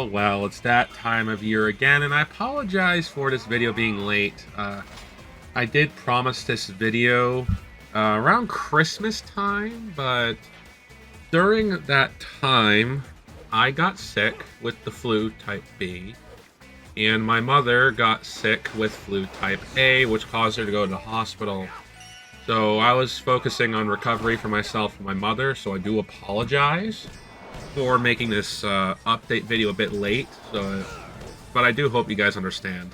Well, it's that time of year again, and I apologize for this video being late. I did promise this video around Christmas time, but during that time, I got sick with the flu type B, and my mother got sick with flu type A, which caused her to go to the hospital. So I was focusing on recovery for myself and my mother, so I do apologize for making this update video a bit late, but I do hope you guys understand.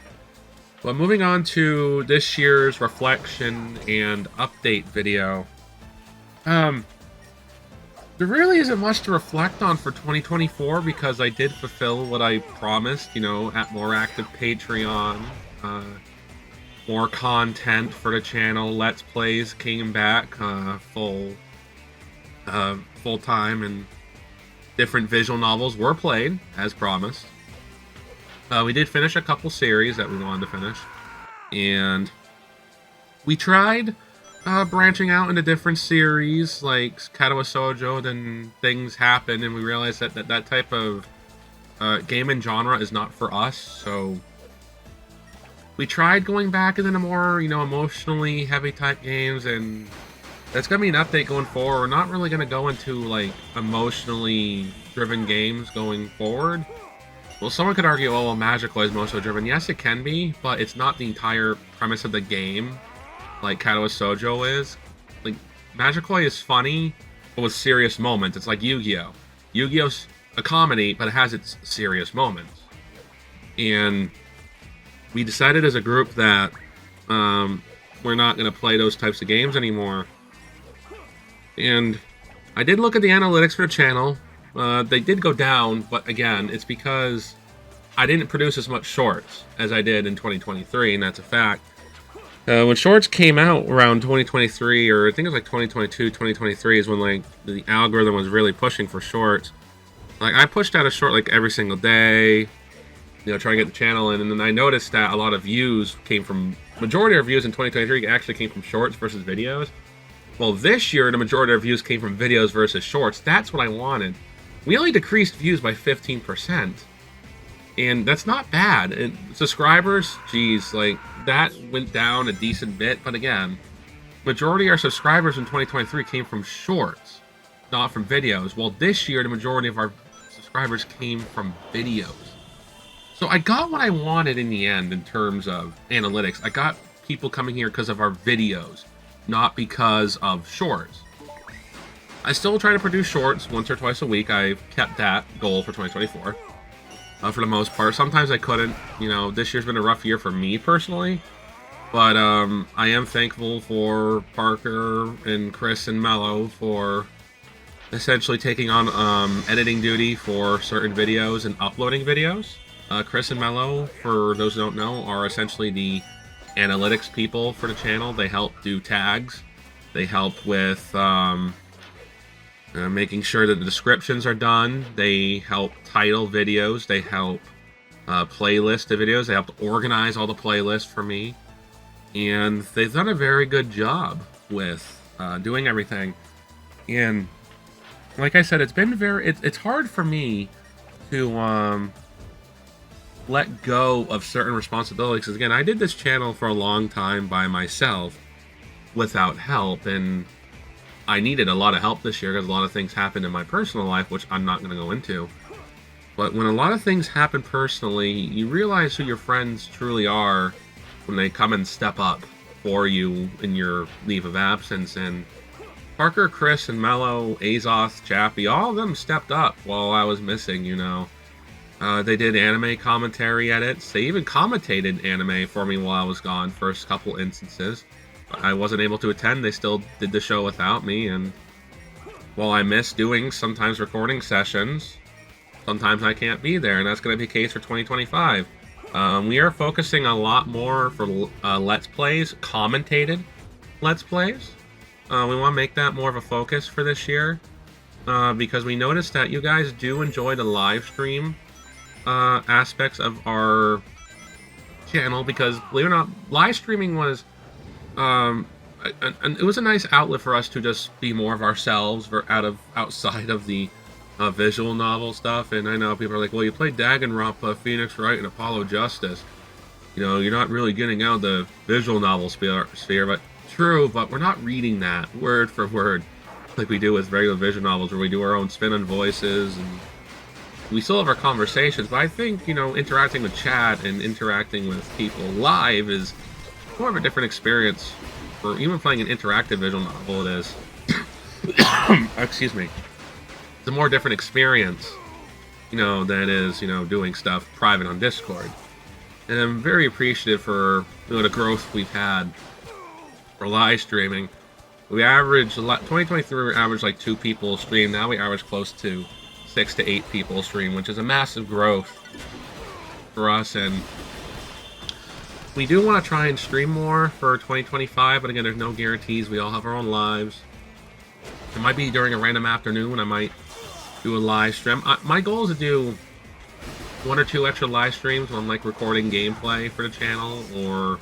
But moving on to this year's reflection and update video, there really isn't much to reflect on for 2024 because I did fulfill what I promised, at more active Patreon, more content for the channel, Let's Plays came back full time, and different visual novels were played, as promised. We did finish a couple series that we wanted to finish, and we tried branching out into different series, like Katawa Shoujo. Then things happened, and we realized that type of game and genre is not for us, so we tried going back into the more, emotionally heavy type games, and that's going to be an update going forward. We're not really going to go into, emotionally driven games going forward. Well, someone could argue, oh, well, Magical is emotionally driven. Yes, it can be, but it's not the entire premise of the game, like Katawa Shoujo is. Like, Magical is funny, but with serious moments. It's like Yu-Gi-Oh! Yu-Gi-Oh's a comedy, but it has its serious moments. And we decided as a group that we're not going to play those types of games anymore. And I did look at the analytics for the channel. They did go down, but again, it's because I didn't produce as much shorts as I did in 2023, and that's a fact. When shorts came out around 2023, or I think it was like 2022, 2023 is when the algorithm was really pushing for shorts. I pushed out a short every single day, trying to get the channel in, and then I noticed that a lot of views came from, majority of views in 2023 actually came from shorts versus videos. Well, this year, the majority of views came from videos versus shorts. That's what I wanted. We only decreased views by 15%. And that's not bad. And subscribers, geez, that went down a decent bit. But again, majority of our subscribers in 2023 came from shorts, not from videos. Well, this year, the majority of our subscribers came from videos. So I got what I wanted in the end in terms of analytics. I got people coming here because of our videos, not because of shorts. I still try to produce shorts once or twice a week. I've kept that goal for 2024 for the most part. Sometimes I couldn't. This year's been a rough year for me personally, but I am thankful for Parker and Chris and Mello for essentially taking on editing duty for certain videos and uploading videos. Chris and Mello, for those who don't know, are essentially the analytics people for the channel. They help do tags. They help with making sure that the descriptions are done. They help title videos. They help playlist the videos. They help organize all the playlists for me. And they've done a very good job with doing everything. And like I said, it's been it's hard for me to let go of certain responsibilities. Because again, I did this channel for a long time by myself without help, and I needed a lot of help this year because a lot of things happened in my personal life, which I'm not going to go into. But when a lot of things happen personally, you realize who your friends truly are when they come and step up for you in your leave of absence. And Parker, Chris, and Mello, Azoth, Chappie, all of them stepped up while I was missing, They did anime commentary edits. They even commentated anime for me while I was gone, first couple instances. I wasn't able to attend. They still did the show without me, and while I miss doing sometimes recording sessions, sometimes I can't be there, and that's going to be the case for 2025. We are focusing a lot more for Let's Plays, commentated Let's Plays. We want to make that more of a focus for this year, because we noticed that you guys do enjoy the live stream aspects of our channel, because believe it or not, live streaming was and it was a nice outlet for us to just be more of ourselves outside of the visual novel stuff, and I know people are like, well, you played Danganronpa, Phoenix Wright, and Apollo Justice. You know, you're not really getting out the visual novel sphere, but true, but we're not reading that word for word like we do with regular visual novels, where we do our own spin on voices, and we still have our conversations, but I think, you know, interacting with chat and interacting with people live is more of a different experience. For even playing an interactive visual novel, it is. Excuse me. It's a more different experience, you know, than it is, you know, doing stuff private on Discord. And I'm very appreciative for, you know, the growth we've had for live streaming. We averaged 2023. We averaged like 2 people stream. Now we average close to 6 to 8 people stream, which is a massive growth for us. And we do want to try and stream more for 2025, but again, there's no guarantees. We all have our own lives. It might be during a random afternoon when I might do a live stream. My goal is to do 1 or 2 extra live streams when I'm like recording gameplay for the channel, or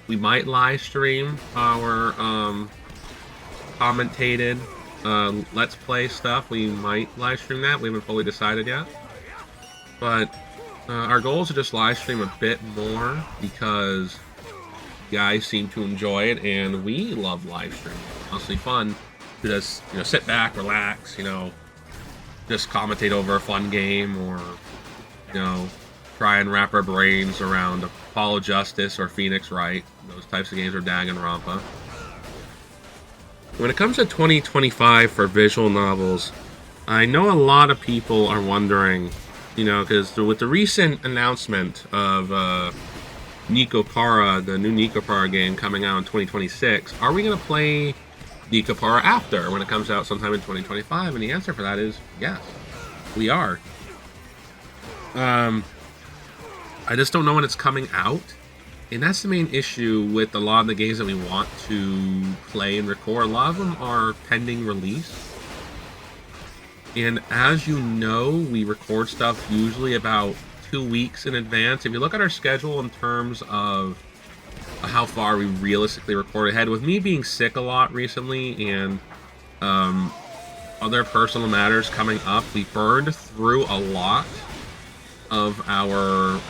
we might live stream our commentated Let's Play stuff. We might live stream that. We haven't fully decided yet. But our goal is to just live stream a bit more because guys seem to enjoy it, and we love live streaming. It's honestly fun to just, you know, sit back, relax, you know, just commentate over a fun game, or, you know, try and wrap our brains around Apollo Justice or Phoenix Wright, those types of games, or Danganronpa. When it comes to 2025 for visual novels, I know a lot of people are wondering, you know, because with the recent announcement of Nikopara, the new Nikopara game coming out in 2026, are we going to play Nikopara after, when it comes out sometime in 2025? And the answer for that is yes, we are. I just don't know when it's coming out, and that's the main issue with a lot of the games that we want to play and record. A lot of them are pending release, and as you know, we record stuff usually about 2 weeks in advance. If you look at our schedule in terms of how far we realistically record ahead, with me being sick a lot recently and other personal matters coming up, we burned through a lot of our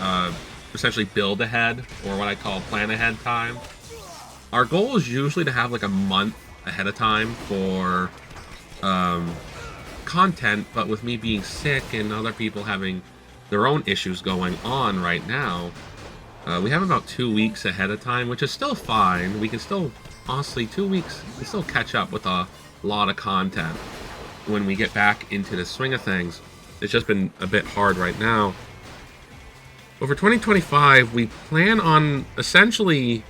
essentially build ahead, or what I call plan ahead time. Our goal is usually to have like a month ahead of time for content, but with me being sick and other people having their own issues going on right now, we have about 2 weeks ahead of time, which is still fine. We can still, honestly, 2 weeks, we still catch up with a lot of content when we get back into the swing of things. It's just been a bit hard right now. But for 2025, we plan on essentially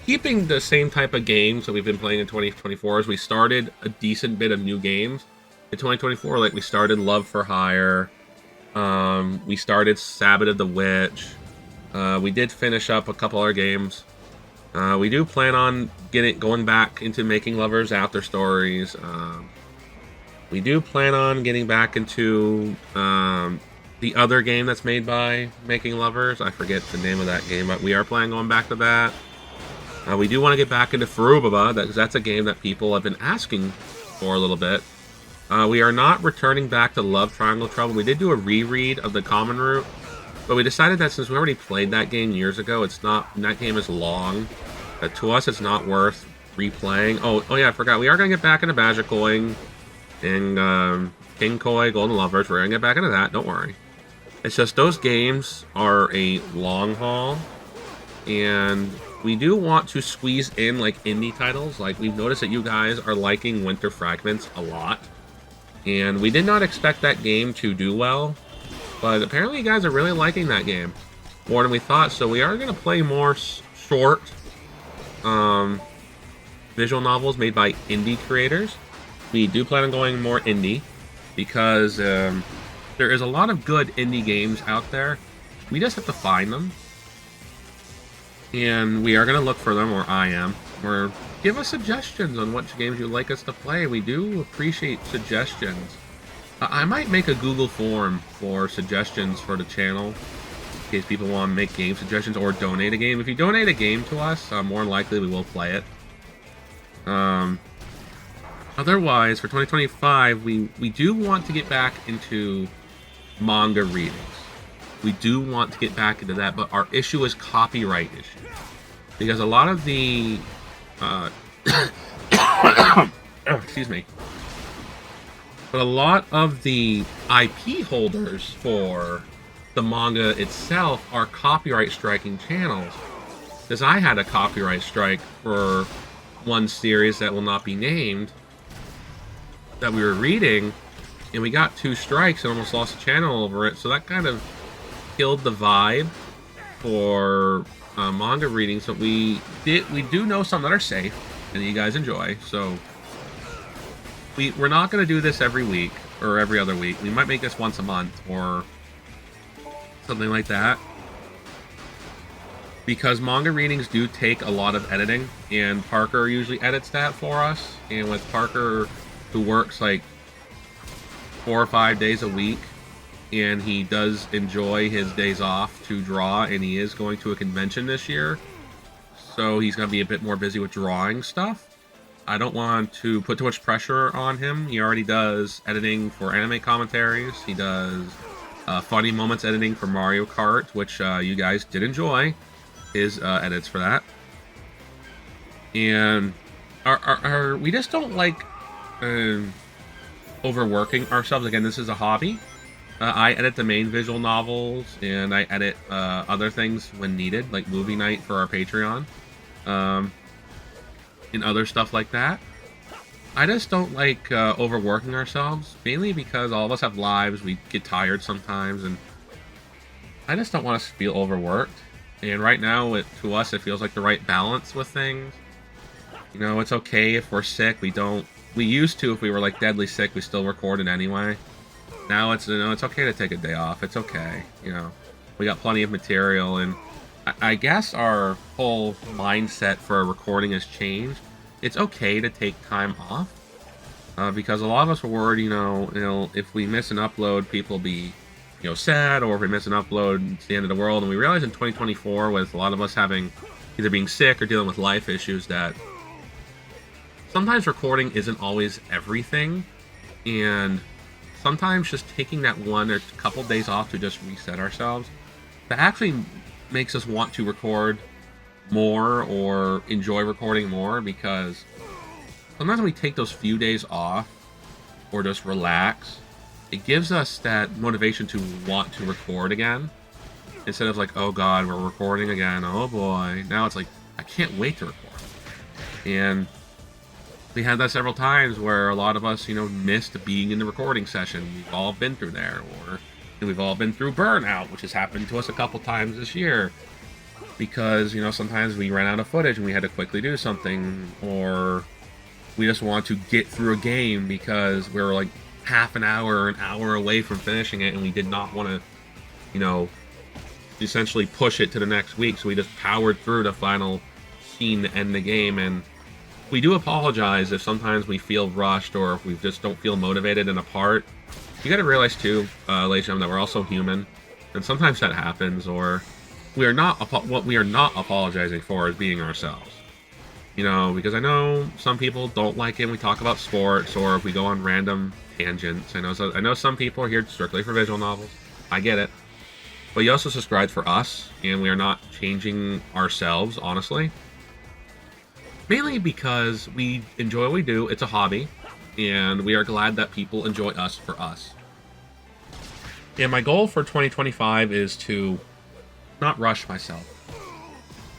keeping the same type of games that we've been playing in 2024. As we started a decent bit of new games in 2024, like we started Love for Hire, we started Sabbath of the Witch, we did finish up a couple other games. We do plan on going back into Making Lovers After Stories. We do plan on getting back into the other game that's made by Making Lovers. I forget the name of that game, but we are planning on going back to that. We do want to get back into Furuba, because that's a game that people have been asking for a little bit. We are not returning back to Love Triangle Trouble. We did do a reread of the Common Route, but we decided that since we already played that game years ago, that game is long. To us, it's not worth replaying. Oh yeah, I forgot. We are going to get back into Bajicoing and King Koi, Golden Lovers. We're going to get back into that, don't worry. It's just those games are a long haul, and we do want to squeeze in like indie titles. Like, we've noticed that you guys are liking Winter Fragments a lot, and we did not expect that game to do well, but apparently you guys are really liking that game more than we thought. So we are going to play more short visual novels made by indie creators. We do plan on going more indie because there is a lot of good indie games out there. We just have to find them, and we are going to look for them, or I am, or give us suggestions on what games you'd like us to play. We do appreciate suggestions. I might make a Google form for suggestions for the channel in case people want to make game suggestions or donate a game. If you donate a game to us, more than likely we will play it. otherwise, for 2025, we do want to get back into manga readings. We do want to get back into that, but our issue is copyright issues. Because a lot of the... excuse me. But a lot of the IP holders for the manga itself are copyright striking channels. Because I had a copyright strike for one series that will not be named that we were reading, and we got 2 strikes and almost lost the channel over it, so that kind of killed the vibe for manga readings. But we do know some that are safe and that you guys enjoy, so we're not going to do this every week or every other week. We might make this once a month or something like that, because manga readings do take a lot of editing, and Parker usually edits that for us. And with Parker, who works like 4 or 5 days a week, and he does enjoy his days off to draw, and he is going to a convention this year, so he's going to be a bit more busy with drawing stuff. I don't want to put too much pressure on him. He already does editing for anime commentaries. He does funny moments editing for Mario Kart, which you guys did enjoy his edits for that. And we just don't like overworking ourselves. Again, this is a hobby. I edit the main visual novels, and I edit other things when needed, like movie night for our Patreon, and other stuff like that. I just don't like overworking ourselves, mainly because all of us have lives. We get tired sometimes, and I just don't want us to feel overworked. And right now, to us, it feels like the right balance with things. You know, it's okay if we're sick. We used to, if we were like deadly sick, we still recorded anyway. Now it's, it's okay to take a day off. It's okay. You know, we got plenty of material, and I guess our whole mindset for recording has changed. It's okay to take time off, because a lot of us were worried, if we miss an upload, people will be, sad, or if we miss an upload, it's the end of the world. And we realized in 2024, with a lot of us having either being sick or dealing with life issues, that sometimes recording isn't always everything, and sometimes just taking that one or couple days off to just reset ourselves, that actually makes us want to record more or enjoy recording more. Because sometimes when we take those few days off or just relax, it gives us that motivation to want to record again, instead of like, oh god, we're recording again, oh boy. Now it's like, I can't wait to record. And we had that several times where a lot of us, missed being in the recording session. We've all been through there, and we've all been through Burnout, which has happened to us a couple times this year. Because, sometimes we ran out of footage and we had to quickly do something, or we just want to get through a game because we were like half an hour or an hour away from finishing it, and we did not want to, essentially push it to the next week. So we just powered through the final scene to end the game. And we do apologize if sometimes we feel rushed, or if we just don't feel motivated in a part. You gotta realize too, ladies and gentlemen, that we're also human, and sometimes that happens. Or what we are not apologizing for is being ourselves. Because I know some people don't like it when we talk about sports, or if we go on random tangents. I know some people are here strictly for visual novels. I get it. But you also subscribed for us, and we are not changing ourselves, honestly. Mainly because we enjoy what we do. It's a hobby, and we are glad that people enjoy us for us. And my goal for 2025 is to not rush myself.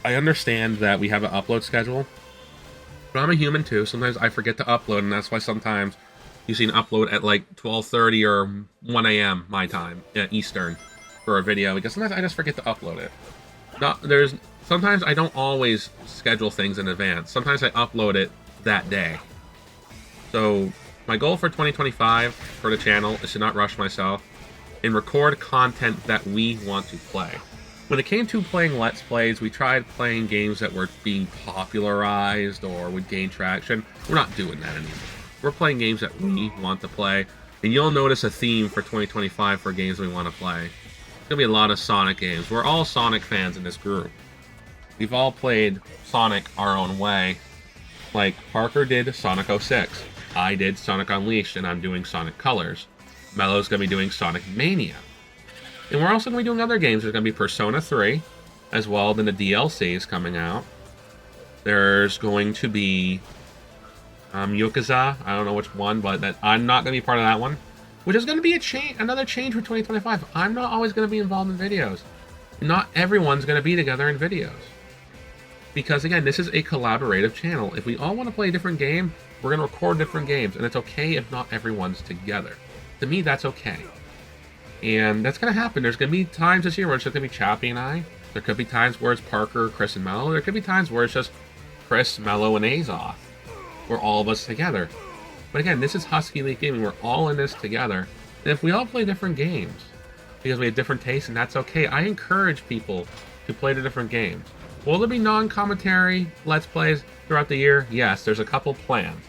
I understand that we have an upload schedule, but I'm a human too. Sometimes I forget to upload, and that's why sometimes you see an upload at like 12:30 or 1 a.m. my time, Eastern, for a video, because sometimes I just forget to upload it. Sometimes I don't always schedule things in advance. Sometimes I upload it that day. So my goal for 2025 for the channel is to not rush myself and record content that we want to play. When it came to playing Let's Plays, we tried playing games that were being popularized or would gain traction. We're not doing that anymore. We're playing games that we want to play, and you'll notice a theme for 2025 for games we want to play. There's going to be a lot of Sonic games. We're all Sonic fans in this group. We've all played Sonic our own way. Like, Parker did Sonic 06. I did Sonic Unleashed, and I'm doing Sonic Colors. Mello's going to be doing Sonic Mania. And we're also going to be doing other games. There's going to be Persona 3, as well. Then the DLC is coming out. There's going to be Yakuza. I don't know which one, but I'm not going to be part of that one. Which is going to be another change for 2025. I'm not always going to be involved in videos. Not everyone's going to be together in videos. Because, again, this is a collaborative channel. If we all want to play a different game, we're going to record different games. And it's okay if not everyone's together. To me, that's okay. And that's going to happen. There's going to be times this year where it's just going to be Chappie and I. There could be times where it's Parker, Chris, and Mello. There could be times where it's just Chris, Mello, and Azoth. We're all of us together. But again, this is Husky Leaf Gaming. We're all in this together. And if we all play different games, because we have different tastes, and that's okay, I encourage people to play the different games. Will there be non-commentary Let's Plays throughout the year? Yes, there's a couple planned.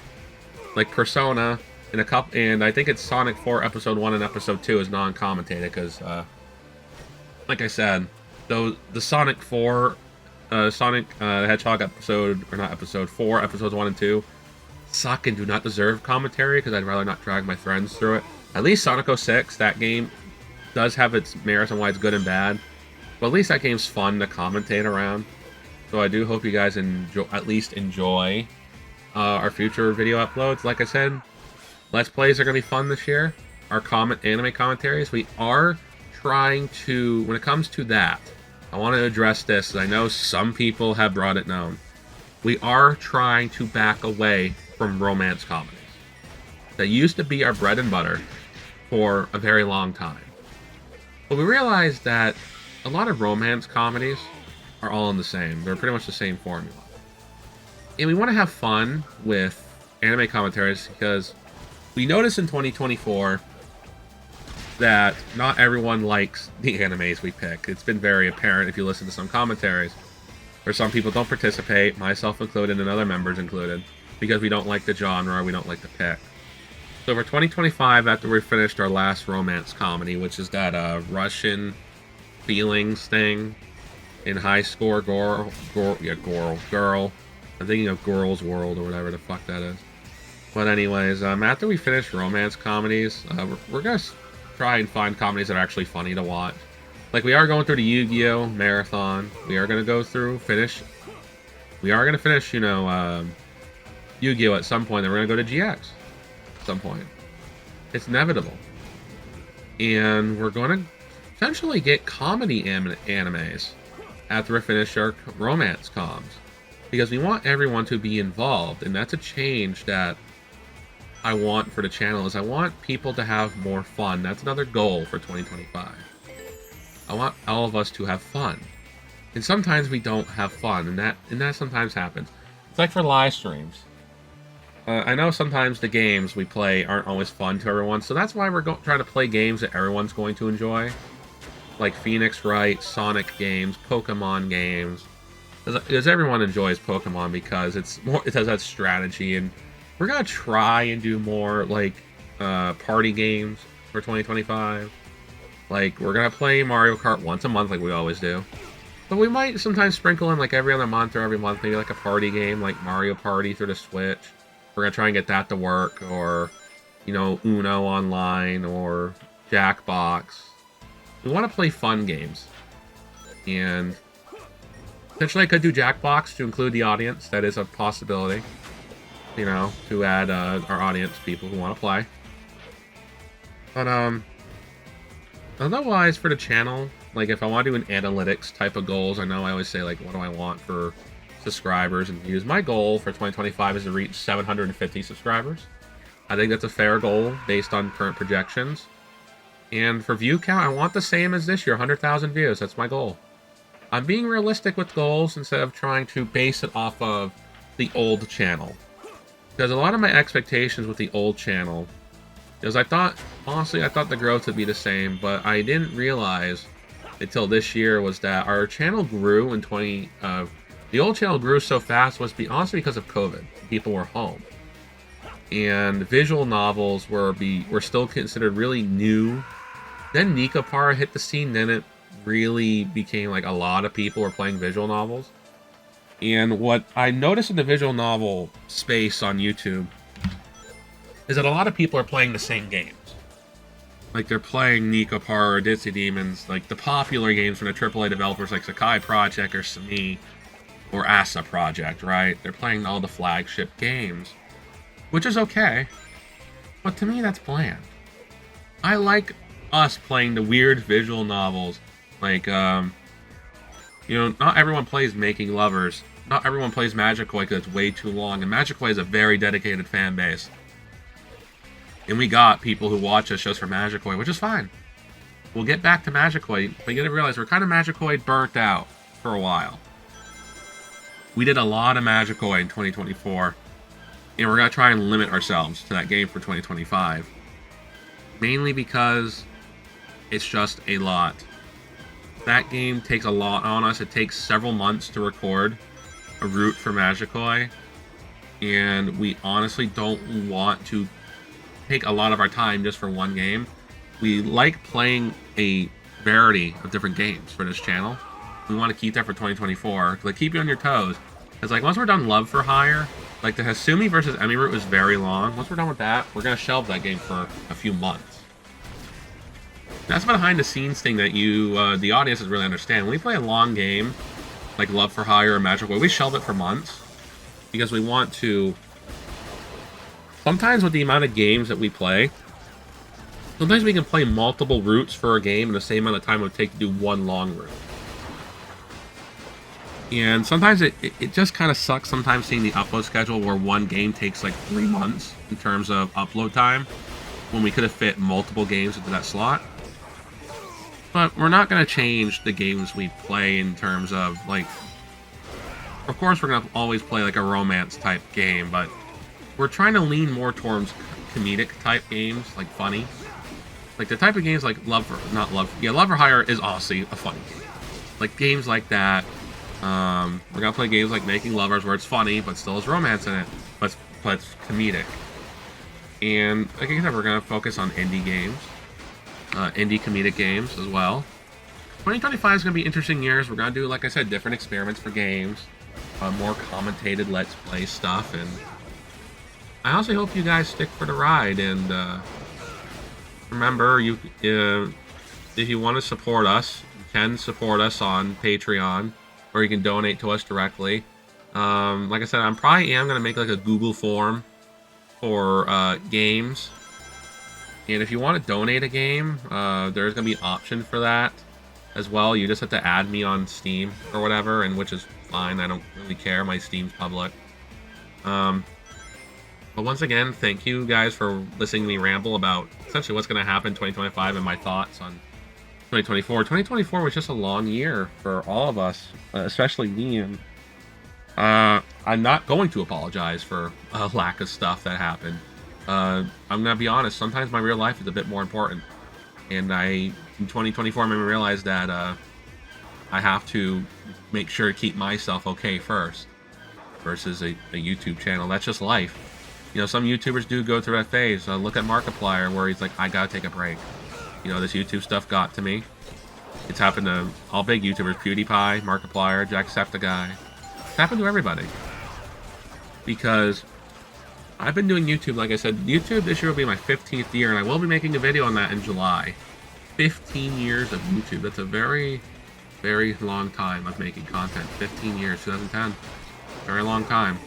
Like Persona, and I think it's Sonic 4 Episode 1 and Episode 2 is non-commentated, because, like I said, the Sonic 4, Sonic the Hedgehog episode, or not episode 4, Episodes 1 and 2, suck and do not deserve commentary, because I'd rather not drag my friends through it. At least Sonic 06, that game does have its merits and why it's good and bad, but at least that game's fun to commentate around. So I do hope you guys at least enjoy our future video uploads. Like I said, Let's Plays are going to be fun this year. Our anime commentaries, we are trying to, when it comes to that, I want to address this, as I know some people have brought it known. We are trying to back away from romance comedies. That used to be our bread and butter for a very long time. But we realized that a lot of romance comedies are all in the same. They're pretty much the same formula. And we want to have fun with anime commentaries because we noticed in 2024 that not everyone likes the animes we pick. It's been very apparent if you listen to some commentaries, where some people don't participate, myself included and other members included, because we don't like the genre or we don't like the pick. So for 2025, after we finished our last romance comedy, which is that Russian feelings thing in high score girl. I'm thinking of Girl's World or whatever the fuck that is. But anyways, after we finish romance comedies, we're gonna try and find comedies that are actually funny to watch. Like we are going through the Yu-Gi-Oh! Marathon. We are gonna finish, you know, Yu-Gi-Oh! At some point. Then we're gonna go to GX at some point. It's inevitable. And we're gonna essentially get comedy animes after we finish our romance comms, because we want everyone to be involved, and that's a change that I want for the channel. Is I want people to have more fun. That's another goal for 2025. I want all of us to have fun, and sometimes we don't have fun, and that sometimes happens. It's like for live streams. I know sometimes the games we play aren't always fun to everyone, so that's why we're trying to play games that everyone's going to enjoy. Like Phoenix Wright, Sonic games, Pokemon games. Because everyone enjoys Pokemon because it has that strategy, and we're gonna try and do more like party games for 2025. Like we're gonna play Mario Kart once a month like we always do. But we might sometimes sprinkle in like every other month or every month, maybe like a party game like Mario Party through the Switch. We're gonna try and get that to work, or you know, Uno online or Jackbox. We want to play fun games, and potentially I could do Jackbox to include the audience. That is a possibility, you know, to add our audience people who want to play. But otherwise for the channel, like if I want to do an analytics type of goals, I know I always say like, what do I want for subscribers and views? My goal for 2025 is to reach 750 subscribers. I think that's a fair goal based on current projections. And for view count, I want the same as this year, 100,000 views. That's my goal. I'm being realistic with goals instead of trying to base it off of the old channel. Because a lot of my expectations with the old channel is honestly, I thought the growth would be the same, but I didn't realize until this year was that our channel grew in the old channel grew so fast was honestly because of COVID. People were home. And visual novels were still considered really new. Then Nikopara hit the scene, then it really became like a lot of people were playing visual novels. And what I noticed in the visual novel space on YouTube is that a lot of people are playing the same games. Like, they're playing Nico Par or Ditsy Demons, like the popular games from the AAA developers like Sakai Project or Sami or Asa Project, right? They're playing all the flagship games, which is okay, but to me, that's bland. I like us playing the weird visual novels, like, not everyone plays Making Lovers. Not everyone plays Magicoi because it's way too long, and Magicoi is a very dedicated fan base. And we got people who watch us just for Magicoi, which is fine. We'll get back to Magicoi, but you gotta realize we're kind of Magicoi burnt out for a while. We did a lot of Magicoi in 2024, and we're gonna try and limit ourselves to that game for 2025. Mainly because it's just a lot. That game takes a lot on us. It takes several months to record a route for Magicoi, and we honestly don't want to take a lot of our time just for one game. We like playing a variety of different games for this channel. We want to keep that for 2024 to keep you on your toes. Because like once we're done Love for Hire, like the Hasumi versus Emi route was very long. Once we're done with that, we're gonna shelve that game for a few months. That's a behind the scenes thing that you, the audiences really understand. When we play a long game, like Love for Hire or Magicoi, we shelve it for months because we want to. Sometimes with the amount of games that we play, sometimes we can play multiple routes for a game in the same amount of time it would take to do one long route. And sometimes it just kind of sucks sometimes seeing the upload schedule where one game takes like 3 months in terms of upload time when we could have fit multiple games into that slot. But we're not going to change the games we play in terms of like, of course we're going to always play like a romance type game, but we're trying to lean more towards comedic type games, like funny. Like the type of games like Love for Hire is honestly a funny game. Like games like that. We're gonna play games like Making Lovers where it's funny but still has romance in it, but it's comedic. And like I said, we're gonna focus on indie games, indie comedic games as well. 2025 is gonna be interesting years. We're gonna do, like I said, different experiments for games, more commentated Let's Play stuff, and I also hope you guys stick for the ride. And remember, if you want to support us, you can support us on Patreon, or you can donate to us directly. Like I said, I'm probably going to make like a Google form for games. And if you want to donate a game, there's going to be an option for that as well. You just have to add me on Steam or whatever, and which is fine. I don't really care. My Steam's public. But once again, thank you guys for listening to me ramble about essentially what's going to happen in 2025 and my thoughts on 2024. 2024 was just a long year for all of us, especially me. And I'm not going to apologize for a lack of stuff that happened. I'm going to be honest, sometimes my real life is a bit more important. And in 2024, I made me realize that I have to make sure to keep myself okay first versus a YouTube channel. That's just life. You know, some YouTubers do go through that phase. Look at Markiplier, where he's like, I gotta take a break. You know, this YouTube stuff got to me. It's happened to all big YouTubers. PewDiePie, Markiplier, Jacksepticeye. It's happened to everybody. Because I've been doing YouTube, like I said, YouTube this year will be my 15th year, and I will be making a video on that in July. 15 years of YouTube. That's a very, very long time of making content. 15 years, 2010. Very long time.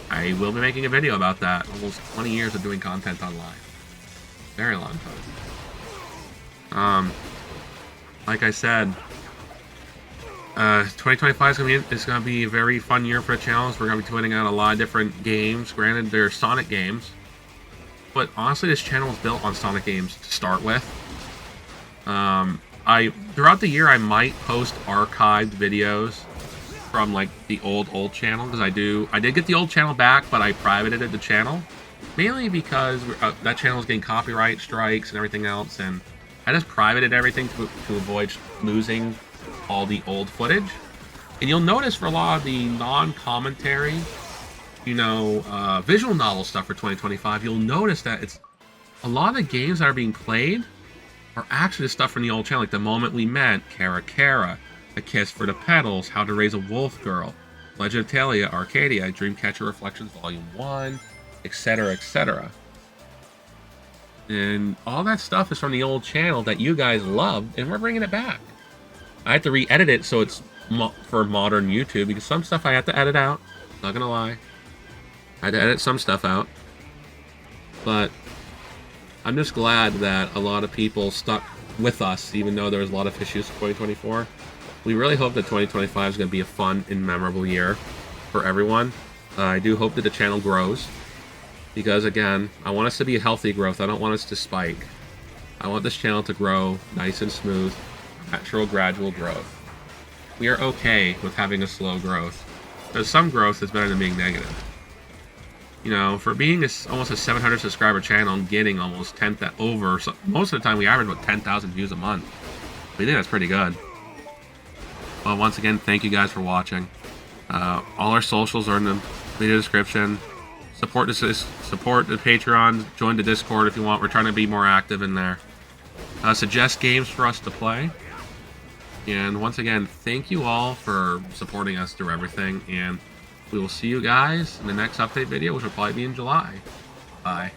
I will be making a video about that. Almost 20 years of doing content online. Very long time. Like I said, 2025 is gonna be a very fun year for the channels. We're gonna be tweeting out a lot of different games. Granted, they're Sonic games, but honestly, this channel is built on Sonic games to start with. Throughout the year, I might post archived videos from like the old channel, because I did get the old channel back, but I privated the channel mainly because that channel is getting copyright strikes and everything else, and I just privated everything to avoid losing all the old footage. And you'll notice for a lot of the non-commentary, visual novel stuff for 2025, you'll notice that it's a lot of the games that are being played are actually the stuff from the old channel, like The Moment We Met, Kara, A Kiss for the Petals, How to Raise a Wolf Girl, Legend of Talia, Arcadia, Dreamcatcher Reflections Volume 1, etc., etc. And all that stuff is from the old channel that you guys loved, and we're bringing it back. I had to re-edit it so it's for modern YouTube, because some stuff I had to edit out. Not gonna lie. I had to edit some stuff out. But I'm just glad that a lot of people stuck with us, even though there was a lot of issues in 2024. We really hope that 2025 is going to be a fun and memorable year for everyone. I do hope that the channel grows. Because, again, I want us to be a healthy growth. I don't want us to spike. I want this channel to grow nice and smooth. Natural, gradual growth. We are okay with having a slow growth. Because some growth is better than being negative. You know, for being almost a 700 subscriber channel and getting almost 10,000 over, so most of the time we average about 10,000 views a month. We think that's pretty good. Well, once again, thank you guys for watching. All our socials are in the video description. Support the Patreon. Join the Discord if you want. We're trying to be more active in there. Suggest games for us to play. And once again, thank you all for supporting us through everything. And we will see you guys in the next update video, which will probably be in July. Bye.